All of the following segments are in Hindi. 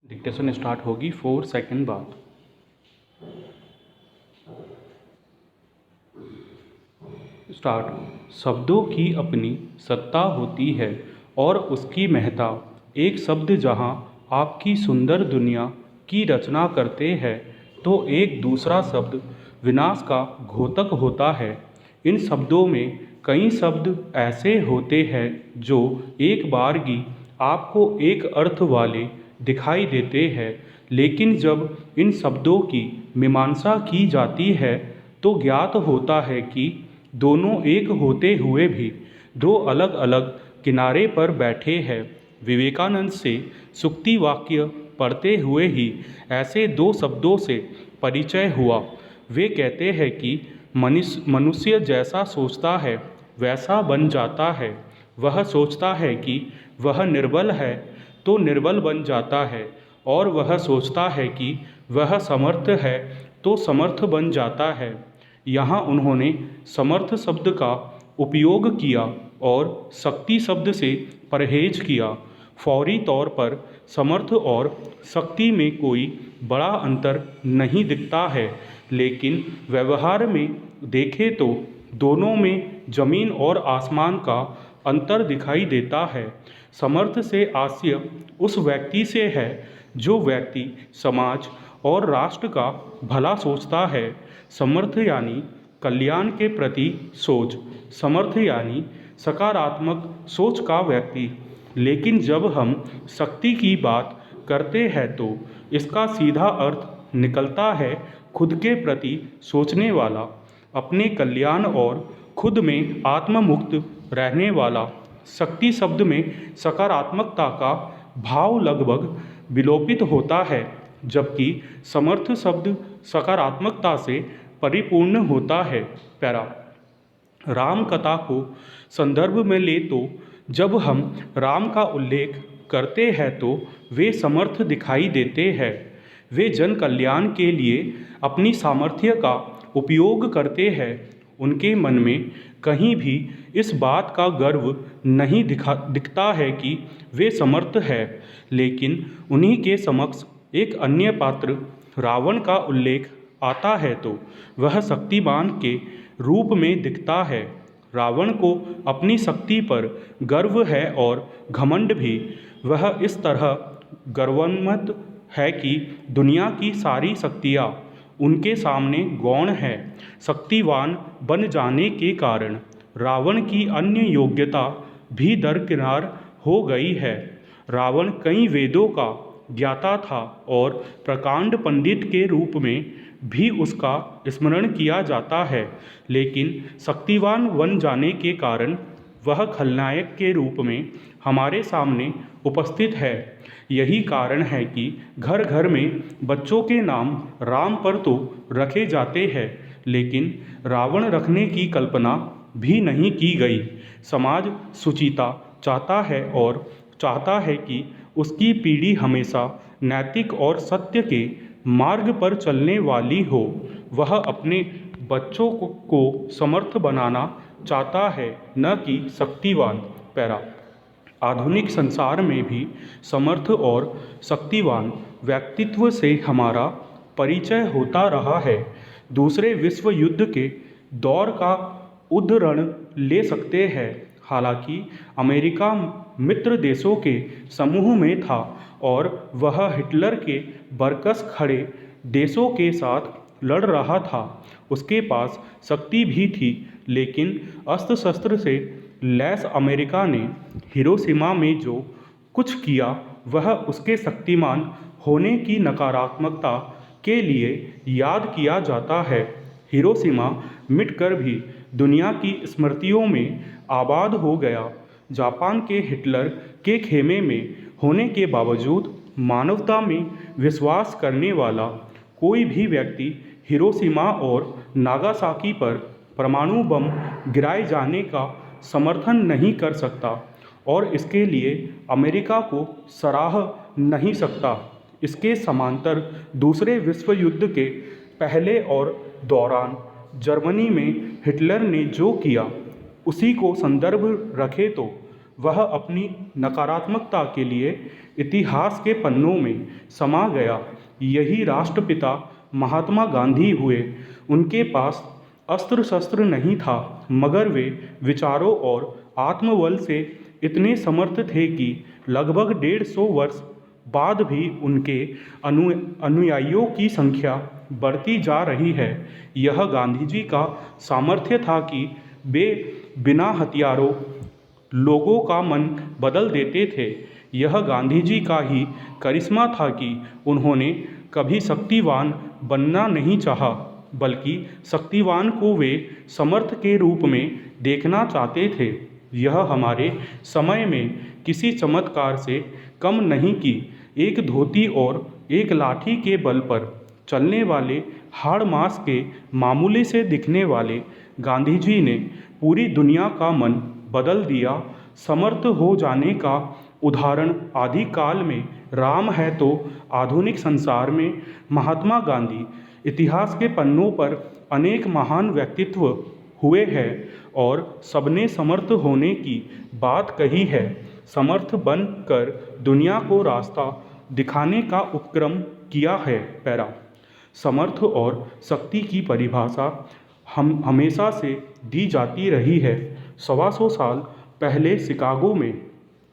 डिक्टेशन स्टार्ट होगी 4 सेकंड बाद। स्टार्ट। शब्दों की अपनी सत्ता होती है और उसकी महत्ता। एक शब्द जहाँ आपकी सुंदर दुनिया की रचना करते हैं तो एक दूसरा शब्द विनाश का घोतक होता है। इन शब्दों में कई शब्द ऐसे होते हैं जो एक बारगी आपको एक अर्थ वाले दिखाई देते हैं, लेकिन जब इन शब्दों की मीमांसा की जाती है तो ज्ञात होता है कि दोनों एक होते हुए भी दो अलग अलग किनारे पर बैठे हैं। विवेकानंद से सूक्ति वाक्य पढ़ते हुए ही ऐसे दो शब्दों से परिचय हुआ। वे कहते हैं कि मनुष्य जैसा सोचता है वैसा बन जाता है। वह सोचता है कि वह निर्बल है तो निर्बल बन जाता है, और वह सोचता है कि वह समर्थ है तो समर्थ बन जाता है। यहाँ उन्होंने समर्थ शब्द का उपयोग किया और शक्ति शब्द से परहेज किया। फौरी तौर पर समर्थ और शक्ति में कोई बड़ा अंतर नहीं दिखता है, लेकिन व्यवहार में देखें तो दोनों में जमीन और आसमान का अंतर दिखाई देता है। समर्थ से आशय उस व्यक्ति से है जो व्यक्ति समाज और राष्ट्र का भला सोचता है। समर्थ यानी कल्याण के प्रति सोच, समर्थ यानी सकारात्मक सोच का व्यक्ति। लेकिन जब हम शक्ति की बात करते हैं तो इसका सीधा अर्थ निकलता है खुद के प्रति सोचने वाला, अपने कल्याण और खुद में आत्ममुक्त रहने वाला। शक्ति शब्द में सकारात्मकता का भाव लगभग विलोपित होता है, जबकि समर्थ शब्द सकारात्मकता से परिपूर्ण होता है। पैरा। राम कथा को संदर्भ में ले तो जब हम राम का उल्लेख करते हैं तो वे समर्थ दिखाई देते हैं। वे जन कल्याण के लिए अपनी सामर्थ्य का उपयोग करते हैं। उनके मन में कहीं भी इस बात का गर्व नहीं दिखता है कि वे समर्थ है। लेकिन उन्हीं के समक्ष एक अन्य पात्र रावण का उल्लेख आता है तो वह शक्तिमान के रूप में दिखता है। रावण को अपनी शक्ति पर गर्व है और घमंड भी। वह इस तरह गर्वान्वित है कि दुनिया की सारी शक्तियाँ उनके सामने गौण है। शक्तिवान बन जाने के कारण रावण की अन्य योग्यता भी दरकिनार हो गई है। रावण कई वेदों का ज्ञाता था और प्रकांड पंडित के रूप में भी उसका स्मरण किया जाता है, लेकिन शक्तिवान बन जाने के कारण वह खलनायक के रूप में हमारे सामने उपस्थित है। यही कारण है कि घर घर में बच्चों के नाम राम पर तो रखे जाते हैं, लेकिन रावण रखने की कल्पना भी नहीं की गई। समाज सुचिता चाहता है और चाहता है कि उसकी पीढ़ी हमेशा नैतिक और सत्य के मार्ग पर चलने वाली हो। वह अपने बच्चों को समर्थ बनाना चाहता है, न कि शक्तिवान। पैरा। आधुनिक संसार में भी समर्थ और शक्तिवान व्यक्तित्व से हमारा परिचय होता रहा है। दूसरे विश्व युद्ध के दौर का उदाहरण ले सकते हैं। हालांकि अमेरिका मित्र देशों के समूह में था और वह हिटलर के बरकस खड़े देशों के साथ लड़ रहा था। उसके पास शक्ति भी थी, लेकिन अस्त्र शस्त्र से लैस अमेरिका ने हिरोशिमा में जो कुछ किया वह उसके शक्तिमान होने की नकारात्मकता के लिए याद किया जाता है। हिरोशिमा मिटकर भी दुनिया की स्मृतियों में आबाद हो गया। जापान के हिटलर के खेमे में होने के बावजूद मानवता में विश्वास करने वाला कोई भी व्यक्ति हिरोशिमा और नागासाकी पर परमाणु बम गिराए जाने का समर्थन नहीं कर सकता और इसके लिए अमेरिका को सराह नहीं सकता। इसके समांतर दूसरे विश्व युद्ध के पहले और दौरान जर्मनी में हिटलर ने जो किया उसी को संदर्भ रखे तो वह अपनी नकारात्मकता के लिए इतिहास के पन्नों में समा गया। यही राष्ट्रपिता महात्मा गांधी हुए। उनके पास अस्त्र शस्त्र नहीं था, मगर वे विचारों और आत्मबल से इतने समर्थ थे कि लगभग 150 वर्ष बाद भी उनके अनुयायियों की संख्या बढ़ती जा रही है। यह गांधी जी का सामर्थ्य था कि वे बिना हथियारों लोगों का मन बदल देते थे। यह गांधी जी का ही करिश्मा था कि उन्होंने कभी शक्तिवान बनना नहीं चाहा, बल्कि शक्तिवान को वे समर्थ के रूप में देखना चाहते थे। यह हमारे समय में किसी चमत्कार से कम नहीं कि एक धोती और एक लाठी के बल पर चलने वाले हाड़ मास के मामूली से दिखने वाले गांधी जी ने पूरी दुनिया का मन बदल दिया। समर्थ हो जाने का उदाहरण आदिकाल में राम है तो आधुनिक संसार में महात्मा गांधी। इतिहास के पन्नों पर अनेक महान व्यक्तित्व हुए हैं और सबने समर्थ होने की बात कही है। समर्थ बनकर दुनिया को रास्ता दिखाने का उपक्रम किया है। पैरा समर्थ और शक्ति की परिभाषा हम हमेशा से दी जाती रही है। 125 साल पहले शिकागो में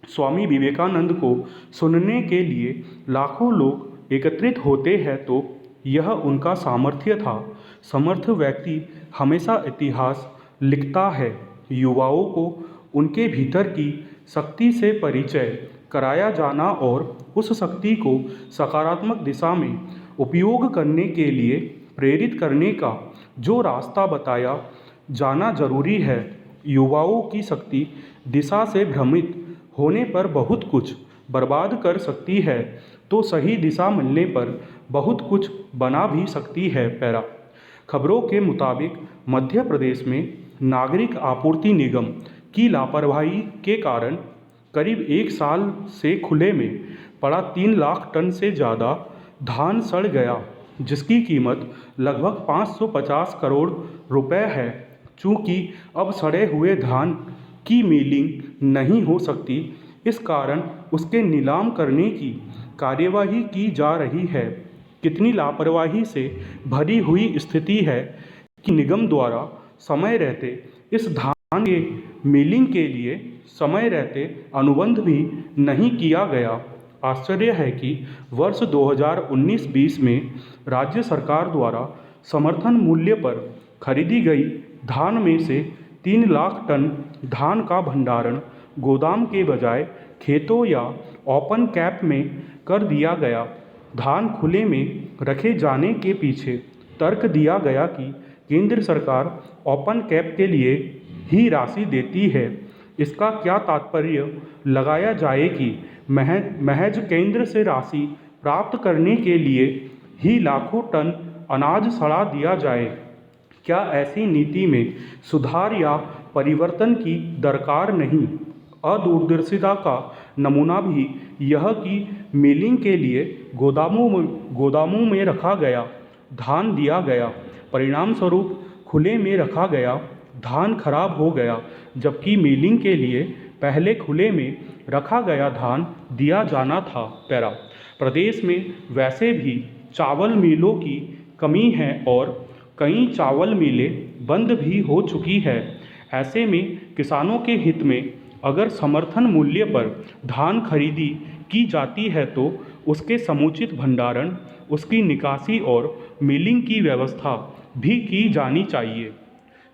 स्वामी विवेकानंद को सुनने के लिए लाखों लोग एकत्रित होते हैं तो यह उनका सामर्थ्य था। समर्थ व्यक्ति हमेशा इतिहास लिखता है। युवाओं को उनके भीतर की शक्ति से परिचय कराया जाना और उस शक्ति को सकारात्मक दिशा में उपयोग करने के लिए प्रेरित करने का जो रास्ता बताया जाना जरूरी है। युवाओं की शक्ति दिशा से भ्रमित होने पर बहुत कुछ बर्बाद कर सकती है, तो सही दिशा मिलने पर बहुत कुछ बना भी सकती है। पैरा खबरों के मुताबिक मध्य प्रदेश में नागरिक आपूर्ति निगम की लापरवाही के कारण करीब 1 साल से खुले में पड़ा 3 लाख टन से ज़्यादा धान सड़ गया, जिसकी कीमत लगभग 550 करोड़ रुपए है। चूँकि अब सड़े हुए धान की मिलिंग नहीं हो सकती, इस कारण उसके नीलाम करने की कार्यवाही की जा रही है। कितनी लापरवाही से भरी हुई स्थिति है कि निगम द्वारा समय रहते इस धान के मिलिंग के लिए समय रहते अनुबंध भी नहीं किया गया। आश्चर्य है कि वर्ष 2019-20 में राज्य सरकार द्वारा समर्थन मूल्य पर खरीदी गई धान में से 3 लाख टन धान का भंडारण गोदाम के बजाय खेतों या ओपन कैप में कर दिया गया। धान खुले में रखे जाने के पीछे तर्क दिया गया कि केंद्र सरकार ओपन कैप के लिए ही राशि देती है। इसका क्या तात्पर्य लगाया जाए कि महज केंद्र से राशि प्राप्त करने के लिए ही लाखों टन अनाज सड़ा दिया जाए। क्या ऐसी नीति में सुधार या परिवर्तन की दरकार नहीं? अदूरदर्शिता का नमूना भी यह कि मिलिंग के लिए गोदामों में रखा गया धान दिया गया, परिणाम स्वरूप खुले में रखा गया धान खराब हो गया, जबकि मिलिंग के लिए पहले खुले में रखा गया धान दिया जाना था। पैरा प्रदेश में वैसे भी चावल मिलों की कमी है और कई चावल मिलें बंद भी हो चुकी है। ऐसे में किसानों के हित में अगर समर्थन मूल्य पर धान खरीदी की जाती है तो उसके समुचित भंडारण, उसकी निकासी और मिलिंग की व्यवस्था भी की जानी चाहिए।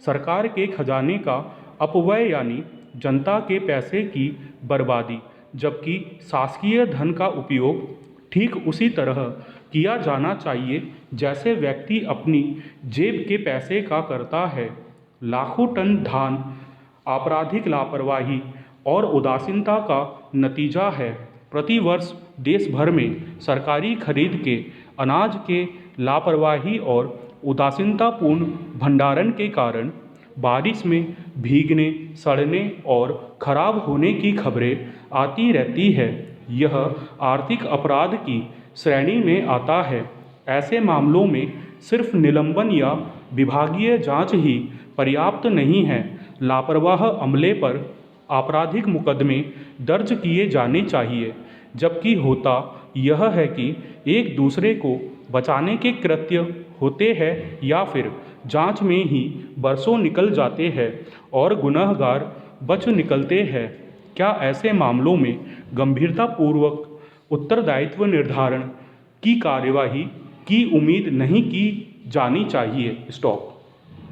सरकार के खजाने का अपव्यय यानी जनता के पैसे की बर्बादी, जबकि शासकीय धन का उपयोग ठीक उसी तरह किया जाना चाहिए जैसे व्यक्ति अपनी जेब के पैसे का करता है। लाखों टन धान आपराधिक लापरवाही और उदासीनता का नतीजा है। प्रतिवर्ष देश भर में सरकारी खरीद के अनाज के लापरवाही और उदासीनतापूर्ण भंडारण के कारण बारिश में भीगने, सड़ने और खराब होने की खबरें आती रहती है। यह आर्थिक अपराध की श्रेणी में आता है। ऐसे मामलों में सिर्फ निलंबन या विभागीय जांच ही पर्याप्त नहीं है। लापरवाह अमले पर आपराधिक मुकदमे दर्ज किए जाने चाहिए, जबकि होता यह है कि एक दूसरे को बचाने के कृत्य होते हैं या फिर जांच में ही बरसों निकल जाते हैं और गुनहगार बच निकलते हैं। क्या ऐसे मामलों में गंभीरतापूर्वक उत्तरदायित्व निर्धारण की कार्यवाही की उम्मीद नहीं की जानी चाहिए? स्टॉप।